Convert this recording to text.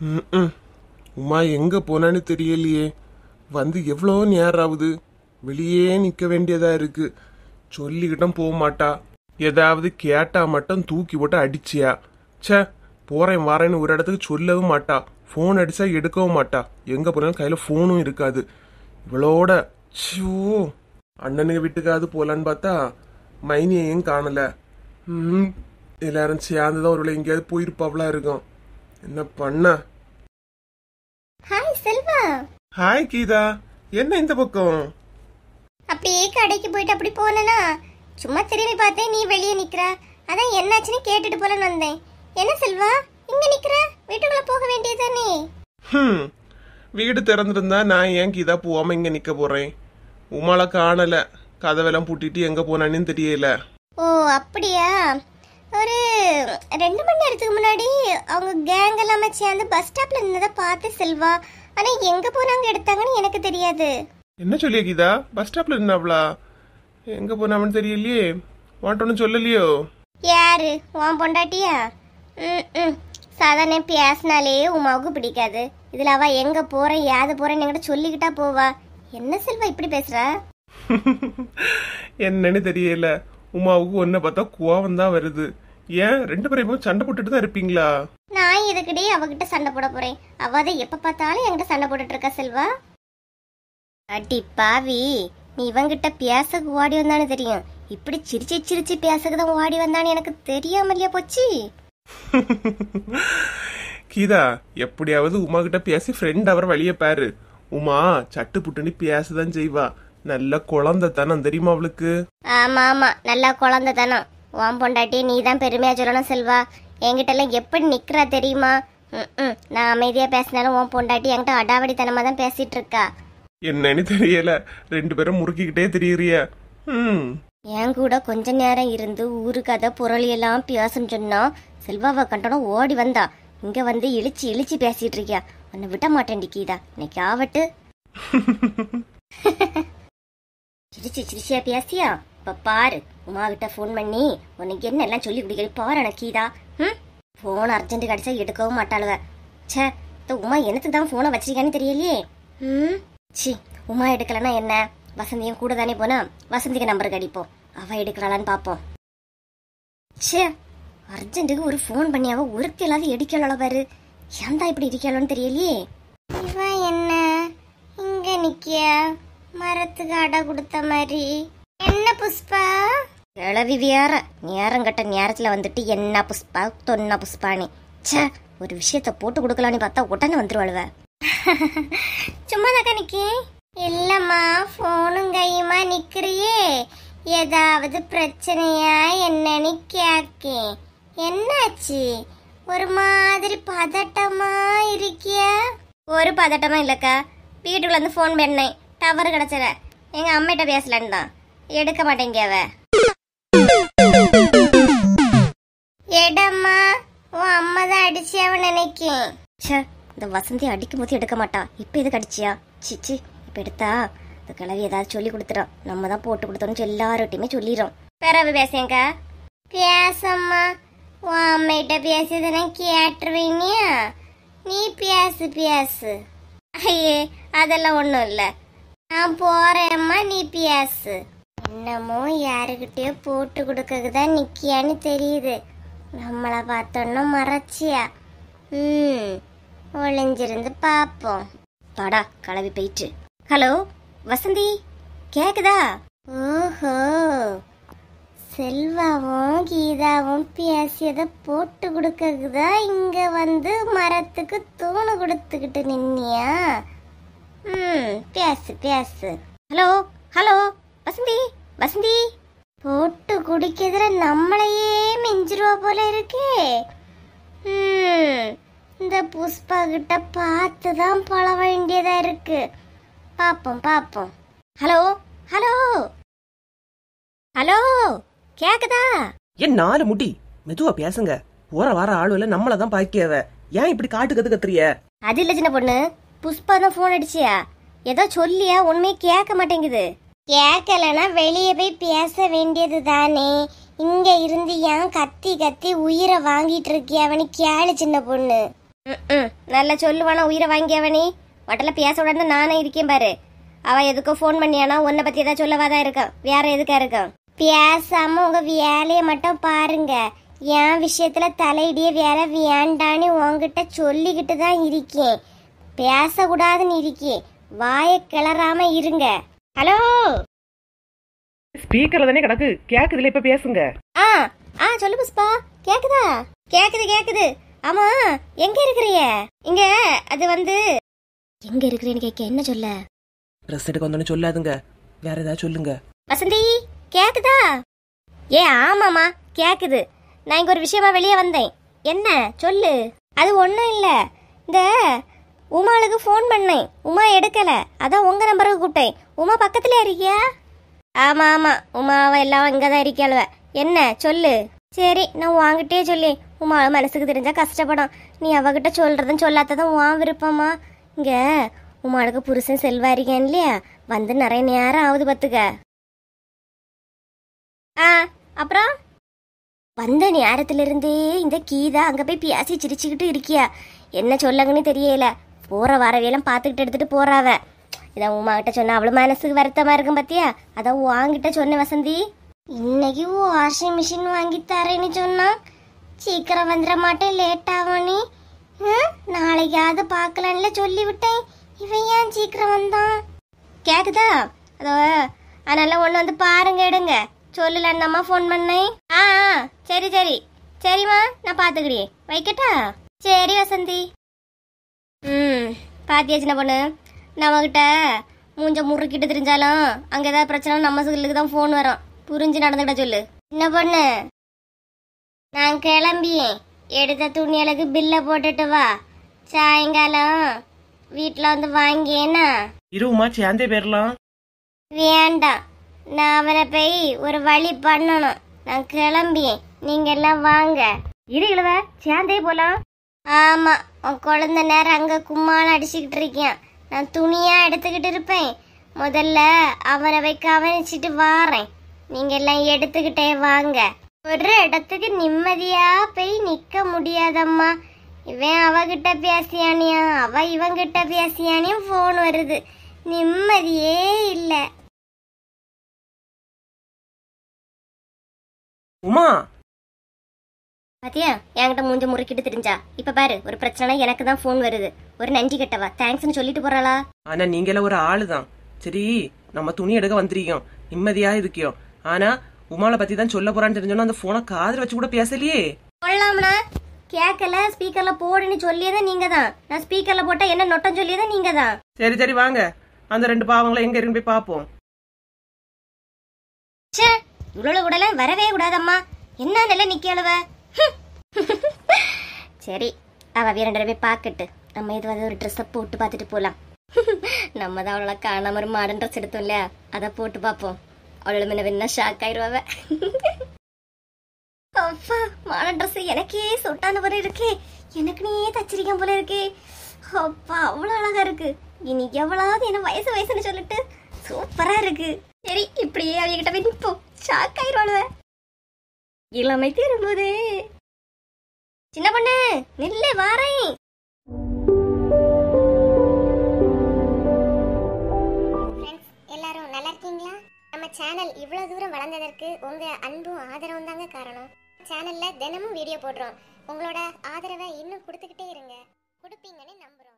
ம் உமா எங்க போனான்னு தெரியலையே. வந்து எவ்வளோ நேரம் ஆகுது. வெளியே நிக்க வேண்டியதா இருக்கு. சொல்லிக்கிட்டும் போக மாட்டா. ஏதாவது கேட்டா மட்டும் தூக்கி போட்டு அடிச்சியா. ச்சே, போறேன் வரேன்னு ஒரு இடத்துக்கு சொல்லவும் மாட்டா. ஃபோன் அடிச்சா எடுக்கவும் மாட்டா. எங்க போனாலும் கையில ஃபோனும் இருக்காது. இவளோட ச்சோ, அண்ணனுங்க வீட்டுக்காவது போலான்னு பார்த்தா மைனியையும் காணல. எல்லாரும் சேர்ந்துதான் ஒரு எங்கேயாவது போயிருப்பாவளா இருக்கும். என்ன பண்ண? ஹாய் செல்வா. ஹாய் கீதா, என்ன இந்த பக்கம்? அப்படியே கடைக்கு போயிட்டு அப்படி போனேனா சும்மா திரும்பி பார்த்தேன் நீ வெளியே நிக்கிற. அதான் என்னாச்சுன்னு கேட்டுட்டு போலன்னு வந்தேன். என்ன செல்வா இங்க நிக்கிற? வீட்டுக்குள்ள போக வேண்டியதானே? வீடு திறந்திருந்தா நான் ஏன் கீதா போகாம இங்க நிக்க போறேன்? உமால காணல. கதவெல்லாம் பூட்டிட்டு எங்க போனான்னு தெரியல. ஓ அப்படியா? ஒரு 2 மணி நேரத்துக்கு முன்னாடி அவங்க கேங் எல்லாமே சேர்ந்து பஸ் ஸ்டாப்ல இருந்ததை பார்த்து செல்வா. ஆனா எங்க போனாங்க எடுத்தாங்கன்னு எனக்கு தெரியாது. என்ன சொல்லிய கீதா? பஸ் ஸ்டாப்ல இருந்தாவளா? எங்க போனாமன்னு தெரியலையே. வாட்டோன்னு சொல்லலையோ? யாரு உன் பொண்டாட்டியா? சாதாரண பேசினாலே உமாவுக்கு பிடிக்காது. இதுல அவ எங்க போறேன் யாது போறேன்னு என்கிட்ட சொல்லிக்கிட்டா போவா. என்ன செல்வா இப்படி பேசுற? என்னன்னு தெரியல. உமாவுக்கு ஒன்ன பார்த்தா கோவம் தான் வருது. ஏன் 2 பேரும் சண்டை போட்டுட்டு தான் இருப்பீங்களா? நான் எதுக்கிட்டே அவகிட்ட சண்டை போட போறேன்? அவ எப்ப பார்த்தாலும் என்கிட்ட சண்டை போட்டுட்டு இருக்கா செல்வா. அடி பாவி, நீ இவங்கிட்ட பேசக்கு ஓடி வந்தானு தெரியும். இப்படி சிரிச்சு சிரிச்சு பேசக்குதான் ஓடி வந்தான்னு எனக்கு தெரியாமலையா போச்சு. கீதா, எப்படியாவது உமா கிட்ட பேசி ஃப்ரெண்ட் அவர் வழிய பாரு. உமா சட்டு புட்டுன்னு பேசதான் செய்வா. நல்ல குழந்தை தானே தெரியுமா அவளுக்கு? ஆமா ஆமா, நல்லா குழந்தை தானே. உன் பொண்டாட்டி நீ தான் பெருமையா சொல்லணும் செல்வா. என்கிட்ட எல்லாம் எப்படி நிக்கிறா தெரியுமா? நான் அமைதியா பேசினாலும் உன் பொண்டாட்டி என்கிட்ட அடாவடித்தனமா தான் பேசிட்டு இருக்கா. என்னன்னு தெரியல, 2 பேரும் முறுக்கிக்கிட்டே தெரியறிய. என் கூட கொஞ்ச நேரம் இருந்து ஊரு கதை பொருள் எல்லாம் பேசன்னு சொன்னா செல்வாவை கண்டனம் ஓடி வந்தா. இங்க வந்து இழிச்சு இழிச்சு பேசிட்டு இருக்கியா. உன்னை விட மாட்டேன் கீதா. இன்னைக்கு ஆவட்டு. சிரிச்சு சிரிச்சியா பேசியா? இப்ப பாரு, உமா கிட்ட போன் பண்ணி உனக்கு என்ன எல்லாம் சொல்லி குடிக்கிறது பாரு கீதா. போன் அர்ஜென்ட் கிடைச்சா எடுக்கவும் மாட்டாளுவ. சே, உமா என்னத்துக்கு தான் போனை வச்சிருக்கான்னு தெரியலையே. சி, உமா எடுக்கலன்னா என்ன? வசந்தியும் கூட தானே போனா. வசந்திக்கு நம்பருக்கு அடிப்போம், அவ எடுக்கலான்னு பாப்போம். சே, அர்ஜென்ட்டுக்கு ஒரு போன் பண்ணி அவ ஒருத்தி இல்லாத எடுக்கல பாரு. ஏன்டா இப்படி இருக்கலான்னு தெரியலையே. இவன் என்ன இங்க நிக்கிய மரத்துக்கு அடை கொடுத்த மாதிரி? என்ன புஷ்பா கிளவி வேற நேரம் கட்ட நேரத்துல வந்துட்டு என்ன புஷ்பா தொன்ன புஷ்பானி. சே, ஒரு விஷயத்த போட்டு கொடுக்கலான்னு பார்த்தா உடனே வந்துருவாளுவ. சும்மா தாக்கா நிக்கி. இல்லம்மா, போனும் கையுமா நிக்கிறியே, ஏதாவது பிரச்சனையா என்னன்னு கேக்கேன். என்னாச்சு? ஒரு மாதிரி பதட்டமா இருக்கிய? ஒரு பதட்டமா இல்லக்கா. வீட்டுக்குள்ள இருந்து போன் பண்ணேன், டவர் கிடைச்சல. எங்க அம்மிட்ட பேசலன்னு தான் எடுக்க மாட்டேங்க. எடம்மா, உன் அம்மா தான் அடிச்சியாவ நினைக்கேன். இந்த வசந்தி அடிக்கும் போது எடுக்க மாட்டா. இப்ப எதுக்கு அடிச்சியா? சிச்சி, இப்ப எடுத்தா இந்த கிளவி ஏதாவது சொல்லி கொடுத்துரும். நம்ம தான் போட்டு கொடுத்தோம்னு எல்லார்கிட்டையுமே சொல்லிடும். பிறகு பேசேங்கா. பேசம்மா, உன் அம்மிட்ட பேசியதுனா கேட்டுருவீனியா? நீ பேசு பேசு. ஐயே, அதெல்லாம் ஒண்ணும் இல்ல. நான் போறேம்மா, நீ பேசு. என்னமோ யாருக்கிட்டயோ போட்டு கொடுக்கதான் நிக்கியான்னு தெரியுது. நம்மள பார்த்தோன்னா மறைச்சியா? ஒளிஞ்சிருந்து பாப்போம். பாடா கிளவி போயிட்டு. ஹலோ வசந்தி, கேக்குதா? ஓஹோ, செல்வாவும் கீதாவும் பேசியத போட்டு கொடுக்கறதுதான் இங்க வந்து மரத்துக்கு தூணு கொடுத்துக்கிட்டு நின்னியா? பேசு பேசு. ஹலோ ஹலோ வசந்தி, வசந்தி போட்டு குடிக்கிறதுல நம்மளையே மிஞ்சிருவா போல இருக்கே. இந்த புஷ்பா கிட்ட பார்த்துதான் பழ வேண்டியதா இருக்கு. பாப்போம் பாப்போம். ஹலோ ஹலோ ஹலோ, கேக்குதா? ஏன் 4 முடி மெதுவா பேசுங்க. போற வார ஆளுல நம்மளதான் பாக்கியவ. ஏன் இப்படி காட்டு கத்து கத்துறிய? அது இல்ல சின்ன பொண்ணு, புஷ்பா தான் போன் அடிச்சியா? ஏதோ சொல்லியா? உண்மையே கேட்க மாட்டேங்குது. கேட்கலன்னா வெளியே போய் பேச வேண்டியது தானே. இங்க இருந்து ஏன் கத்தி கத்தி உயிரை வாங்கிட்டு இருக்கிய? அவனு கேளு சின்ன பொண்ணு. நல்லா சொல்லுவானா உயிரை வாங்கியவனி வட்டல பேச உடனே நானே இருக்கேன் பாரு. அவ எதுக்கோ ஃபோன் பண்ணியானா உன்னை பத்தி ஏதாவது சொல்லவாதான் இருக்கான், வேற எதுக்கா இருக்கான். பேசாம உங்க வேலையை மட்டும் பாருங்க. என் விஷயத்துல தலையிடிய வேலை வேண்டான்னு உங்ககிட்ட சொல்லிக்கிட்டு தான் இருக்கேன். பேசக்கூடாதுன்னு இருக்கேன். வாயை கிளறாம இருங்க. ஹலோ, ஸ்பீக்கர்ல தானே கிடக்கு, கேக்குதுல, இப்ப பேசுங்க. சொல்லு புஷ்பா. கேக்குதா? கேக்குது. ஆமா, எங்க இருக்கிறீங்க? இங்க அது வந்து எங்க இருக்கிறேன்னு கேட்க என்ன சொல்ல? ட்ரெஸ் எடுக்க வந்தோன்னு சொல்லாதுங்க, வேற ஏதாவது சொல்லுங்க. வசந்தி கேக்குதா? ஆமாமா கேக்குது. நான் இங்க ஒரு விஷயமா வெளியே வந்தேன். என்ன சொல்லு? அது ஒண்ணும் இல்ல, இந்த உமாளுக்கு ஃபோன் பண்ணேன், உமா எடுக்கல, அதான் உங்க நம்பருக்கு கூப்பிட்டேன். உமா பக்கத்துல இருக்கியா? ஆமா உமாவை எல்லாம் இங்கதான் இருக்காளுவ. என்ன சொல்லு? சரி, நான் வாங்கிட்டே சொல்லி உமா மனசுக்கு தெரிஞ்சா கஷ்டப்படும். நீ அவகிட்ட சொல்றதும் சொல்லாததும் உன் விருப்பமா? இங்க உமாளுக்கு புருஷன் செல்வா இருக்கேன் இல்லையா, வந்து நிறைய நேரம் ஆகுது பத்துக்க. அப்புறம் வந்த நேரத்துல இருந்தே இந்த கீதா அங்க போய் பேசி சிரிச்சுக்கிட்டு இருக்கியா. என்ன சொல்லங்கன்னு தெரியல. போற வரவையெல்லாம் பாத்துக்கிட்டு எடுத்துட்டு போறாவ. இதான் உமா கிட்ட சொன்ன அவளு மனசுக்கு வருத்தமா இருக்கும் பத்தியா, அதான் வாங்கிட்ட சொன்ன. வசந்தி இன்னைக்கு வாஷிங் மிஷின் வாங்கி தரேன்னு சொன்னா, சீக்கிரம் வந்துட மாட்டேன், லேட் ஆகும். நீ நாளைக்காவது பார்க்கலான்ல சொல்லி விட்டேன். இவன் ஏன் சீக்கிரம் வந்தான்? கேக்குதா? அதோ அதனால ஒண்ணு வந்து பாருங்க, எடுங்க சொல்லலன்னு அம்மா ஃபோன் பண்ணேன். சரிம்மா, நான் பாத்துக்கிறேன், வைக்கட்டா? சரி வசந்தி. பாத்தியாச்சுன பொண்ணு, நம்மகிட்ட மூஞ்ச முறுக்கிட்டு தெரிஞ்சாலும் அங்க ஏதாவது பிரச்சனை நம்ம சொல்லுக்கு தான் ஃபோன் வரும். புரிஞ்சு நடந்துக்கிட்ட சொல்லு. என்ன பொண்ணு, நான் கிளம்பியேன். எடுத்த துணிகளுக்கு பில்ல போட்டுட்டு வா. சாயங்காலம் வீட்டுல வந்து வாங்கியேனா? இருமா, சேர்ந்தே போயிடலாம். வேண்டாம், நான் அவனை போய் ஒரு வழி பண்ணணும். நான் கிளம்பியேன், நீங்க எல்லாம் வாங்க. இருளவ சேர்ந்தே போலாம். ஆமா, உன் குழந்தை நேரம் அங்க கும்மால அடிச்சுக்கிட்டு இருக்கேன். நான் துணியா எடுத்துக்கிட்டு இருப்பேன். முதல்ல அவனை போய் கவனிச்சுட்டு வாரேன். நீங்க எல்லாம் எடுத்துக்கிட்டே வாங்க. ஒரு இடத்துக்கு நிம்மதியா போய் நிக்க முடியாதம்மா. இவன் அவகிட்ட பேசியானியா, அவ இவங்கிட்ட பேசியானியும் போன் வருது. நிம்மதியே இல்ல. உமா பாத்தியா, என்கிட்ட மூஞ்ச முறுக்கிட்டு தெரிஞ்சா. இப்ப பாரு, ஒரு பிரச்சனை எனக்கு தான் போன் வருது. ஒரு நன்றி கட்டவா தேங்க்ஸ்னு சொல்லிட்டு போறாளா? ஆனா நீங்கள ஒரு ஆளுதான். சரி, நம்ம துணி எடுக்க வந்திருக்கோம், நிம்மதியா இருக்கியோம். ஆனா உமால பத்தி தான் சொல்ல போறான்னு தெரிஞ்சோன்னா அந்த போனை காதுல வச்சு கூட பேசலையே. சொல்லலாம்னா கேட்கல, ஸ்பீக்கர்ல போடுன்னு சொல்லியதான் நீங்க தான். நான் ஸ்பீக்கர்ல போட்டா என்ன நொட்டம் சொல்லியதான் நீங்க தான். சரி வாங்க, அந்த ரெண்டு பாவங்களை எங்க இருக்கு போய் பாப்போம். இவ்வளவு கூட வரவே கூடாதம்மா. என்ன நிலை நிக்கலவ. சரி, அவ வீரண்டரை போய் பாக்கட்டு. நம்ம எதுவாவது ஒரு ட்ரெஸ்ஸ போட்டு பாத்துட்டு போலாம். நம்ம தான் அவளோட காணாம ஒரு மாடர்ன் ட்ரெஸ் எடுத்தோம் இல்லையா, அதை போட்டு பாப்போம். அவளோட முன்ன வேணா ஷாக் ஆயிடுவாவ. அப்பா, மாடர்ன் ட்ரெஸ் எனக்கே சொட்டான போல இருக்கே. எனக்கு நீ தச்சிருக்கேன் போல இருக்கே. அப்பா, அவ்வளவு அழகா இருக்கு. இனி எவ்வளவு என்ன வயசுன்னு சொல்லிட்டு சூப்பரா இருக்கு. சரி, இப்படியே அவகிட்ட போய் நிப்போம். ஷாக் ஆயிடுவாளுவ. இளமை திரும்புதே. சின்ன பொண்ணு நில்ல, வாரேன். எல்லாரும் நல்லா இருக்கீங்களா? நம்ம சேனல் இவ்வளவு தூரம் வளர்ந்ததற்கு உங்க அன்பும் ஆதரவும் தாங்க காரணம். சேனல்ல தினமும் வீடியோ போடுறோம். உங்களோட ஆதரவை இன்னும் கொடுத்துக்கிட்டே இருங்க. கொடுப்பீங்கன்னு நம்புறோம்.